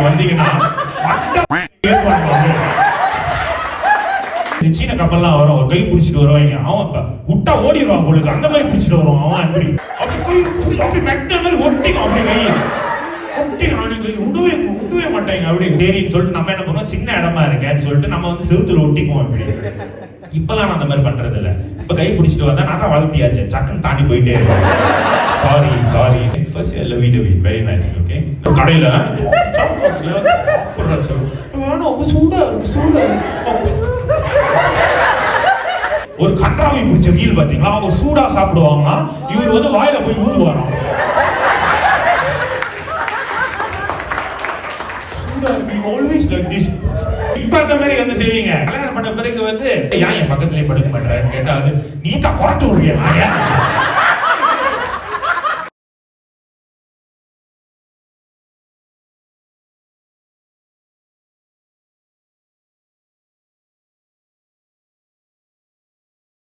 வந்தீங்கன்னா சீன கப்பல்லாம் வரும், ஒரு கை பிடிச்சிட்டு வருவாங்க, அவன் விட்டா ஓடிடுவான் உங்களுக்கு, அந்த மாதிரி பிடிச்சிட்டு வருவான் அவன். அப்படி மெக்ட மாதிரி ஒட்டிக்கும், அப்படி கை விடவே மாட்டாங்க. அப்படி சரின்னு சொல்லிட்டு நம்ம என்ன பண்ணுவோம், சின்ன இடமா இருக்கேன்னு சொல்லிட்டு நம்ம வந்து செவுத்துல ஒட்டிக்குவோம். அப்படி இப்பெல்லாம் நான் அந்த மாதிரி பண்றது இல்ல. இப்ப கை பிடிச்சிட்டு வந்தா நான் தான் வளர்த்தியாச்சு, சக்குன்னு தாண்டி போயிட்டே இருக்கேன். Sorry first I love you very nice. Okay கடையில வேணும் சூடா இருக்கு. ஒரு கன்றாவை பிடிச்ச ரீல் பாத்தீங்களா, அவங்க சூடா சாப்பிடுவாங்கன்னா இவர் வந்து வாயில போய் ஊதுவாராம். Always like this. இப்ப அந்த மாதிரி வந்து செய்வீங்க. கல்யாணம் பண்ண பிறகு வந்து ஏன் என் பக்கத்துலயே படுக்க மாட்டேன்னு கேட்டா, அது நீ தான் குறைச்சு விடுறியா?